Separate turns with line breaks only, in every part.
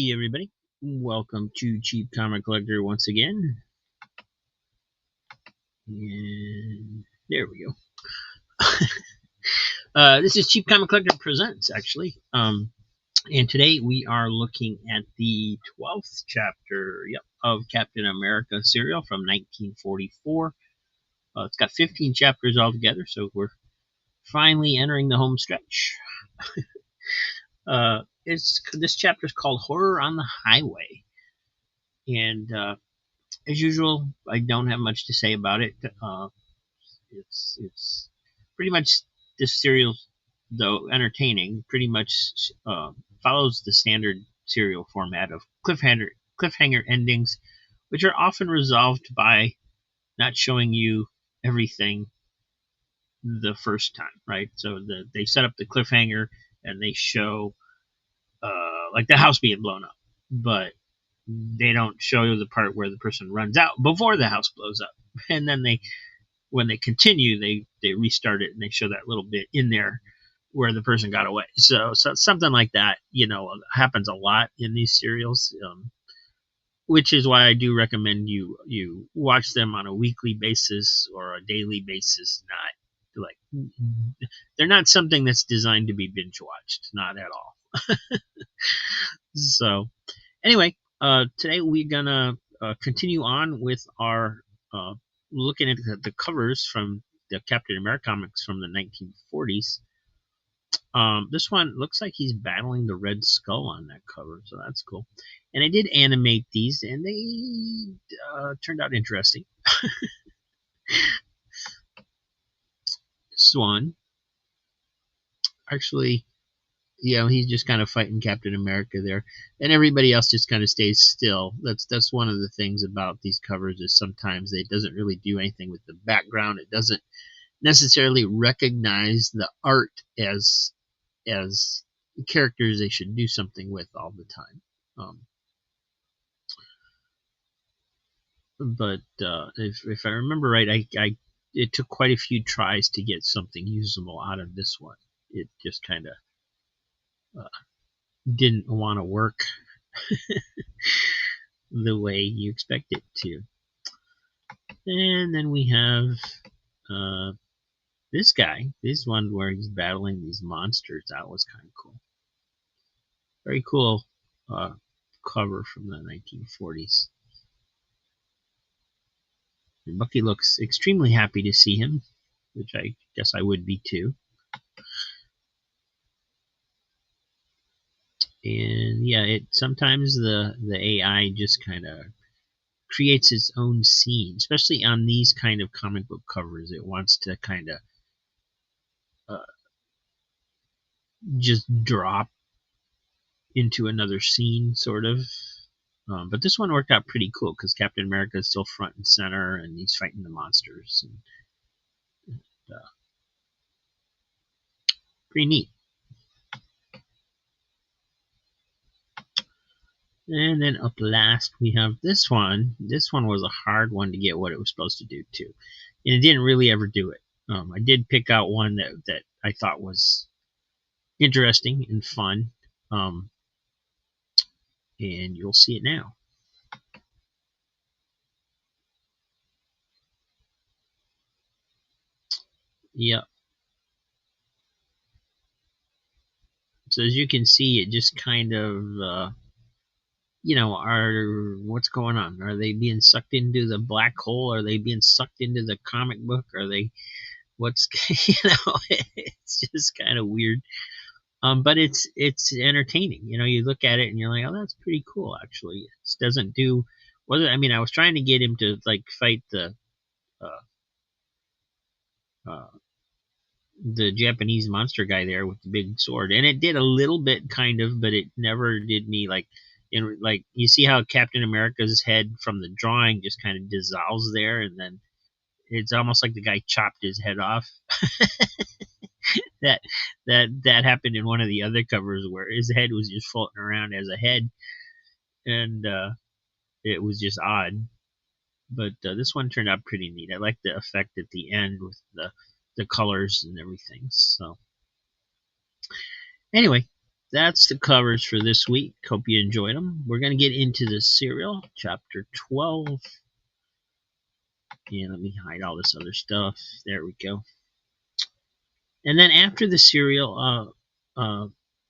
Hey everybody, welcome to Cheap Comic Collector once again. And there we go. This is Cheap Comic Collector Presents, actually. And today we are looking at the 12th chapter of Captain America serial from 1944. It's got 15 chapters altogether, so we're finally entering the home stretch. This chapter is called Horror on the Highway. And as usual, I don't have much to say about it. It's pretty much, this serial, though entertaining, pretty much follows the standard serial format of cliffhanger endings, which are often resolved by not showing you everything the first time, right? So they set up the cliffhanger and they show like the house being blown up, but they don't show you the part where the person runs out before the house blows up. And then when they continue, they restart it and they show that little bit in there where the person got away. So something like that, happens a lot in these serials, which is why I do recommend you watch them on a weekly basis or a daily basis. Not like, they're not something that's designed to be binge watched, not at all. So anyway, today we're gonna continue on with our looking at the covers from the Captain America comics from the 1940s. This one looks like he's battling the Red Skull on that cover, so that's cool. And I did animate these, and they turned out interesting. This one, actually, he's just kind of fighting Captain America there, and everybody else just kind of stays still. That's one of the things about these covers, is sometimes it doesn't really do anything with the background. It doesn't necessarily recognize the art as characters they should do something with all the time. But if I remember right, it took quite a few tries to get something usable out of this one. It just kind of didn't want to work the way you expect it to. And then we have this guy. This one where he's battling these monsters. That was kind of cool. Very cool cover from the 1940s. And Bucky looks extremely happy to see him, which I guess I would be too. And yeah, sometimes the AI just kind of creates its own scene, especially on these kind of comic book covers. It wants to kind of just drop into another scene, sort of. But this one worked out pretty cool because Captain America is still front and center, and he's fighting the monsters. And pretty neat. And then up last we have this one. This one was a hard one to get what it was supposed to do too, and it didn't really ever do it. I did pick out one that I thought was interesting and fun, and you'll see it now. Yep. So as you can see, it just kind of what's going on? Are they being sucked into the black hole? Are they being sucked into the comic book? Are they, it's just kind of weird. But it's entertaining. You look at it and you're like, oh, that's pretty cool, actually. It doesn't do, I was trying to get him to like fight the Japanese monster guy there with the big sword, and it did a little bit kind of, but it never did me like you see how Captain America's head from the drawing just kind of dissolves there, and then it's almost like the guy chopped his head off. that happened in one of the other covers where his head was just floating around as a head, and it was just odd. But this one turned out pretty neat. I like the effect at the end with the colors and everything. So anyway, that's the covers for this week. Hope you enjoyed them. We're going to get into the serial, chapter 12. Yeah, let me hide all this other stuff. There we go. And then after the serial,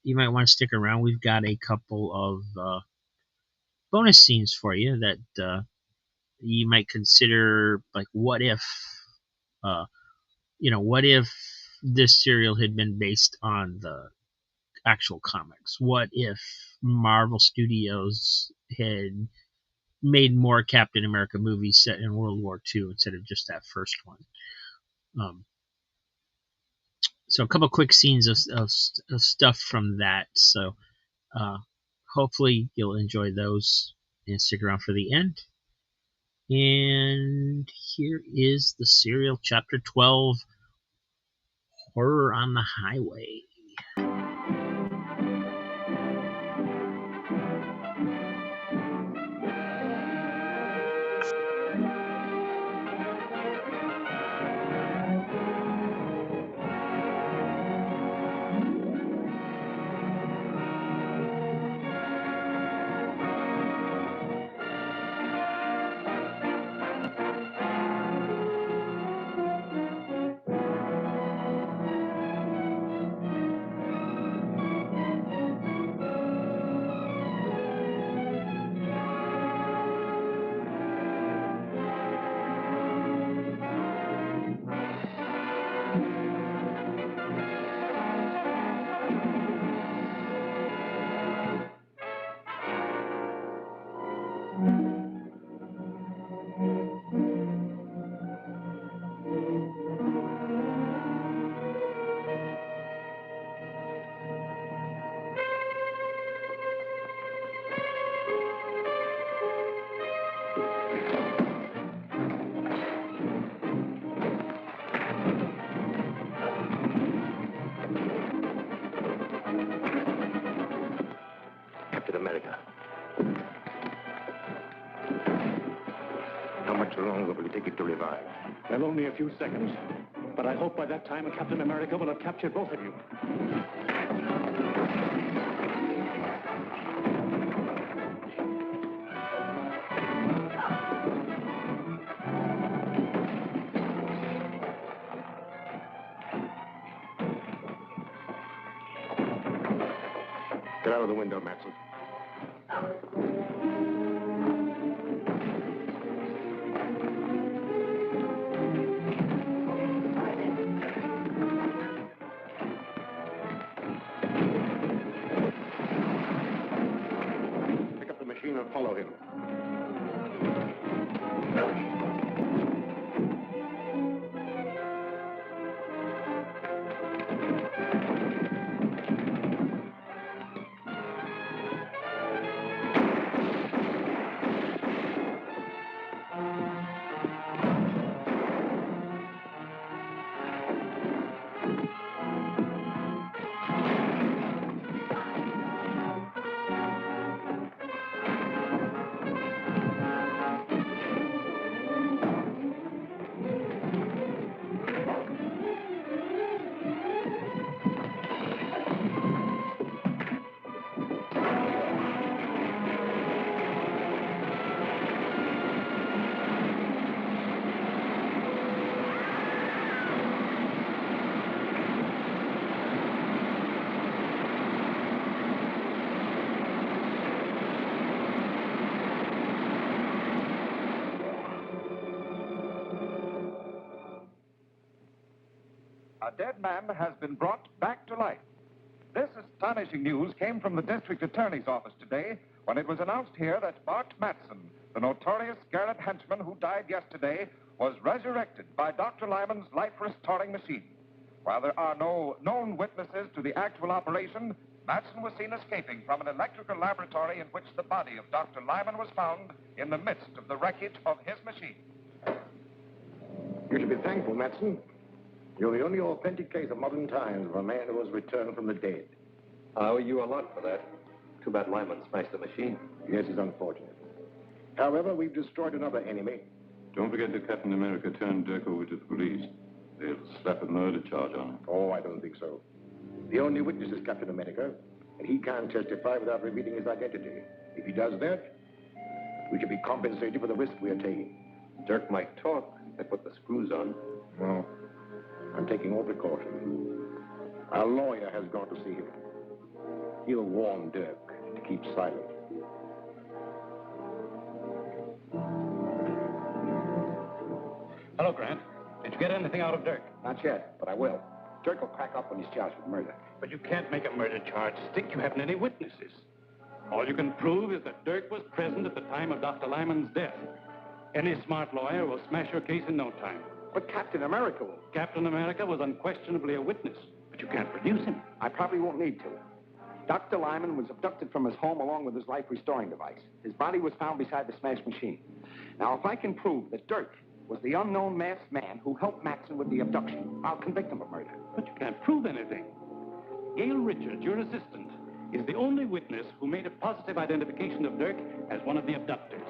you might want to stick around. We've got a couple of bonus scenes for you that you might consider, like, what if, what if this serial had been based on the actual comics? What if Marvel Studios had made more Captain America movies set in World War II instead of just that first one? So a couple quick scenes of stuff from that. So hopefully you'll enjoy those and stick around for the end. And here is the serial, chapter 12, Horror on the Highway.
Captain America. How much longer will it take it to revive?
Well, only a few seconds. But I hope by that time Captain America will have captured both of you.
Get out of the window, Matson. Pick up the machine and follow him.
A dead man has been brought back to life. This astonishing news came from the district attorney's office today when it was announced here that Bart Matson, the notorious Scarlet henchman who died yesterday, was resurrected by Dr. Lyman's life-restoring machine. While there are no known witnesses to the actual operation, Matson was seen escaping from an electrical laboratory in which the body of Dr. Lyman was found in the midst of the wreckage of his machine.
You should be thankful, Matson. You're the only authentic case of modern times of a man who has returned from the dead.
I owe you a lot for that. Too bad Lyman smashed the machine.
Yes, it's unfortunate. However, we've destroyed another enemy.
Don't forget that Captain America turned Dirk over to the police. They'll slap a murder charge on him.
Oh, I don't think so. The only witness is Captain America, and he can't testify without revealing his identity. If he does that, we should be compensated for the risk we are taking.
Dirk might talk. They put the screws on.
No, I'm taking all precautions. Our lawyer has gone to see him. He'll warn Dirk to keep silent.
Hello, Grant. Did you get anything out of Dirk?
Not yet, but I will. Dirk will crack up when he's charged with murder.
But you can't make a murder charge stick. You haven't any witnesses. All you can prove is that Dirk was present at the time of Dr. Lyman's death. Any smart lawyer will smash your case in no time.
But Captain America will.
Captain America was unquestionably a witness, but you can't produce him.
I probably won't need to. Dr. Lyman was abducted from his home along with his life-restoring device. His body was found beside the smashed machine. Now, if I can prove that Dirk was the unknown masked man who helped Matson with the abduction, I'll convict him of murder.
But you can't prove anything. Gail Richards, your assistant, is the only witness who made a positive identification of Dirk as one of the abductors.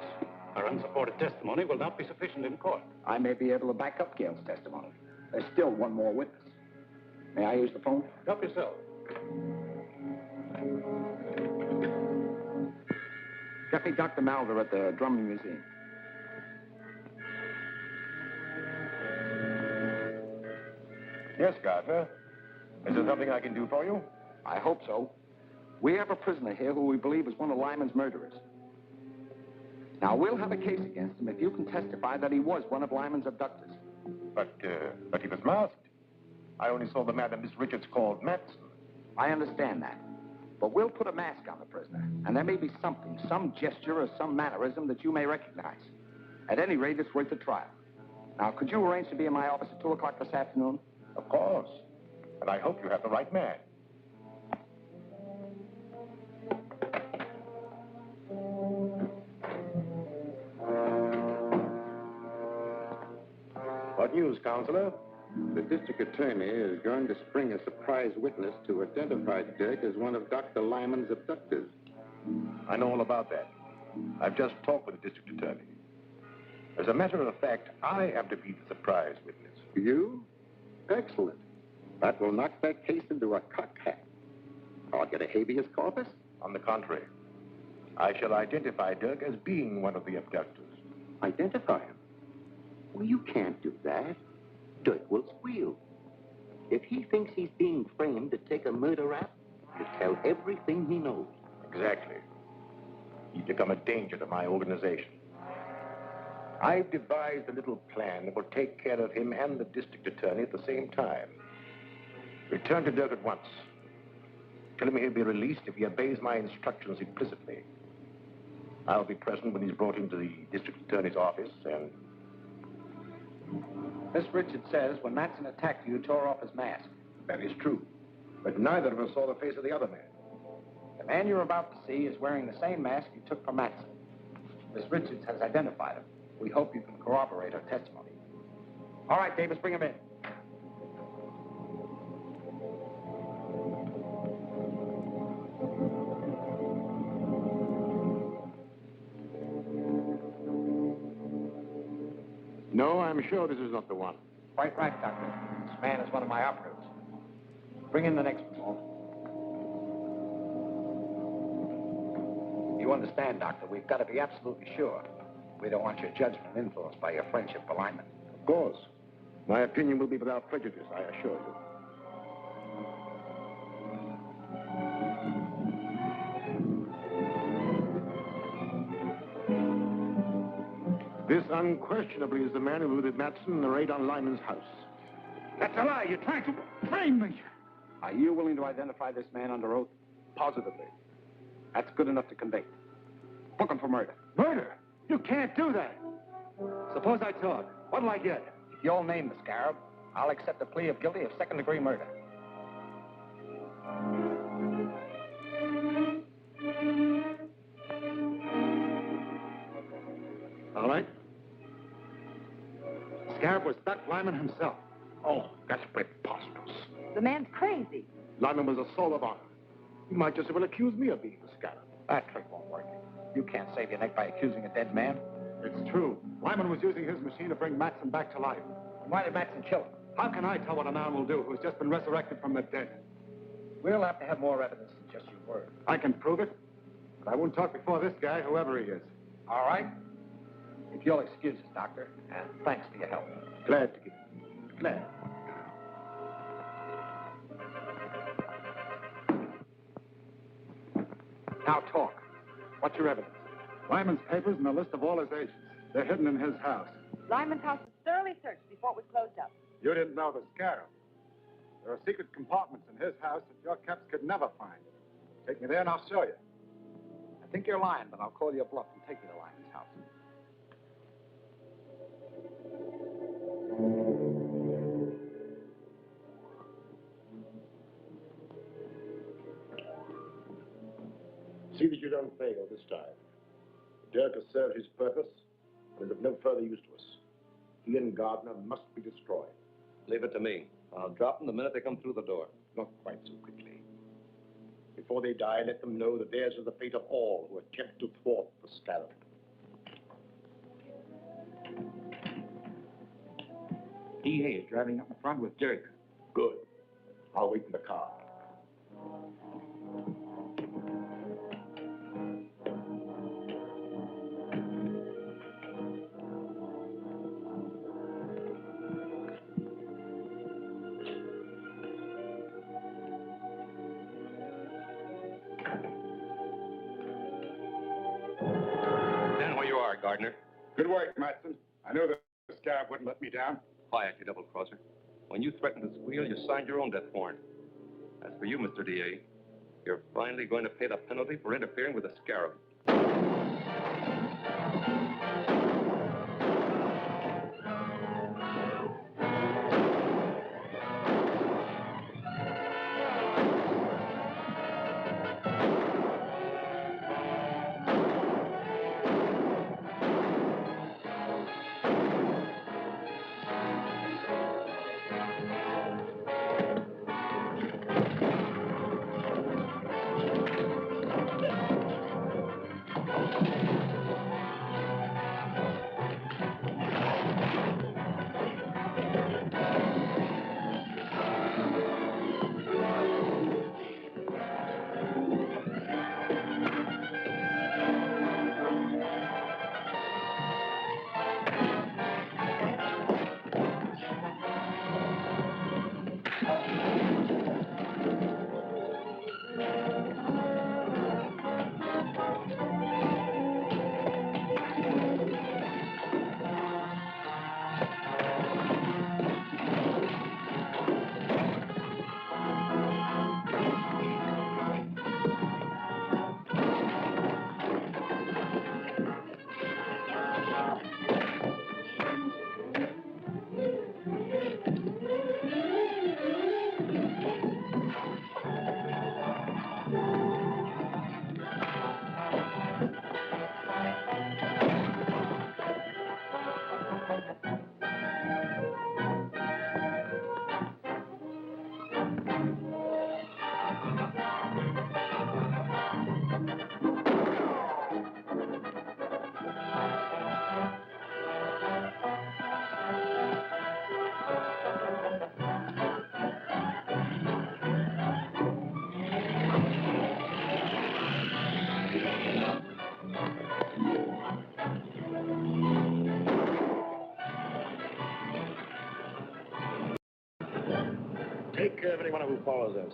Our unsupported testimony will not be sufficient in court.
I may be able to back up Gail's testimony. There's still one more witness. May I use the phone?
Help yourself.
Get me Dr. Malver at the Drummond Museum.
Yes, Gardner. Is there something I can do for you?
I hope so. We have a prisoner here who we believe is one of Lyman's murderers. Now, we'll have a case against him if you can testify that he was one of Lyman's abductors.
But he was masked. I only saw the man that Miss Richards called Matson.
I understand that. But we'll put a mask on the prisoner, and there may be something, some gesture or some mannerism that you may recognize. At any rate, it's worth a trial. Now, could you arrange to be in my office at 2 o'clock this afternoon?
Of course. And I hope you have the right man.
What news, Counselor? The district attorney is going to spring a surprise witness to identify Dirk as one of Dr. Lyman's abductors.
I know all about that. I've just talked with the district attorney. As a matter of fact, I am to be the surprise witness.
You? Excellent. That will knock that case into a cocked hat. I'll get a habeas corpus?
On the contrary, I shall identify Dirk as being one of the abductors.
Identify him? Well, you can't do that. Dirk will squeal. If he thinks he's being framed to take a murder rap, he'll tell everything he knows.
Exactly. He's become a danger to my organization. I've devised a little plan that will take care of him and the district attorney at the same time. Return to Dirk at once. Tell him he'll be released if he obeys my instructions implicitly. I'll be present when he's brought into the district attorney's office, and...
Miss Richards says when Matson attacked you, you tore off his mask.
That is true. But neither of us saw the face of the other man.
The man you're about to see is wearing the same mask you took from Matson. Miss Richards has identified him. We hope you can corroborate her testimony. All right, Davis, bring him in.
No, I'm sure this is not the one.
Quite right, Doctor. This man is one of my operatives. Bring in the next one, Walt. You understand, Doctor, we've got to be absolutely sure. We don't want your judgment influenced by your friendship for Lyman.
Of course. My opinion will be without prejudice, I assure you. This unquestionably is the man who looted Matson in the raid on Lyman's house.
That's a lie. You're trying to frame me.
Are you willing to identify this man under oath?
Positively.
That's good enough to convict. Book him for murder.
Murder? You can't do that. Suppose I talk. What'll I get?
If you'll name the scarab, I'll accept a plea of guilty of second-degree murder.
All right. Scarab was Doc Lyman himself.
Oh, that's preposterous.
The man's crazy.
Lyman was a soul of honor. He might just as well accuse me of being the scarab.
That trick won't work. You can't save your neck by accusing a dead man.
It's true. Lyman was using his machine to bring Matson back to life.
Why did Matson kill him?
How can I tell what a man will do who's just been resurrected from the dead?
We'll have to have more evidence than
Just your word.
I can prove it, but I won't talk before this guy, whoever he is.
All right. If you'll excuse us, Doctor, and thanks for your help.
Glad to give it. Glad.
Now talk. What's your evidence?
Lyman's papers and a list of all his agents. They're hidden in his house.
Lyman's house was thoroughly searched before it was closed up.
You didn't know the scarab. There are secret compartments in his house that your caps could never find. Take me there and I'll show you.
I think you're lying, but I'll call your bluff and take you to Lyman's house.
See that you don't fail this time. Dirk has served his purpose and is of no further use to us. He and Gardner must be destroyed.
Leave it to me. I'll drop them the minute they come through the door.
Not quite so quickly. Before they die, let them know that theirs is the fate of all who attempt to thwart the scarab.
DA is driving up in front with Dirk.
Good. I'll wait in the car.
Stand where you are, Gardner.
Good work, Matson. I knew the scarab wouldn't let me down.
Quiet, you double-crosser. When you threatened to squeal, you signed your own death warrant. As for you, Mr. DA, you're finally going to pay the penalty for interfering with the scarab.
Take care of anyone who follows us.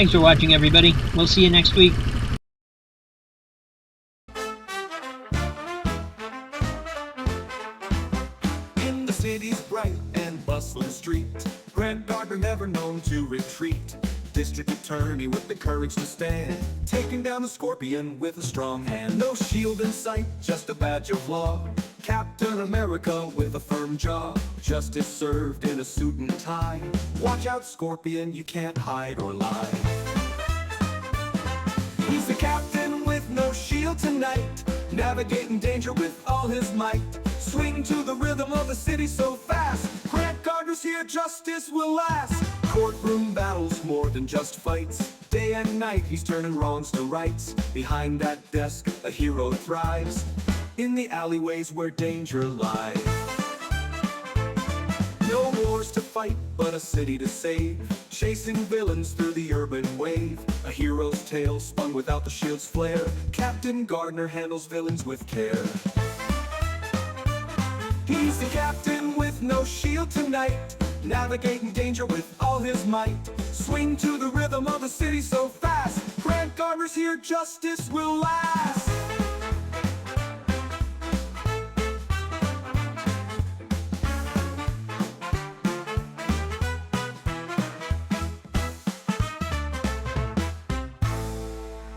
Thanks for watching, everybody. We'll see you next week.
In the city's bright and bustling street, Grant Gardner never known to retreat. District attorney with the courage to stand, taking down the scorpion with a strong hand. No shield in sight, just a badge of law. Captain America with a firm jaw. Justice served in a suit and tie. Watch out, Scorpion, you can't hide or lie. He's the captain with no shield tonight, navigating danger with all his might. Swing to the rhythm of the city so fast. Grant Gardner's here, justice will last. Courtroom battles more than just fights. Day and night he's turning wrongs to rights. Behind that desk a hero thrives, in the alleyways where danger lies. No wars to fight, but a city to save. Chasing villains through the urban wave. A hero's tale spun without the shield's flare. Captain Gardner handles villains with care. He's the captain with no shield tonight, navigating danger with all his might. Swing to the rhythm of the city so fast. Grant Gardner's here, justice will last.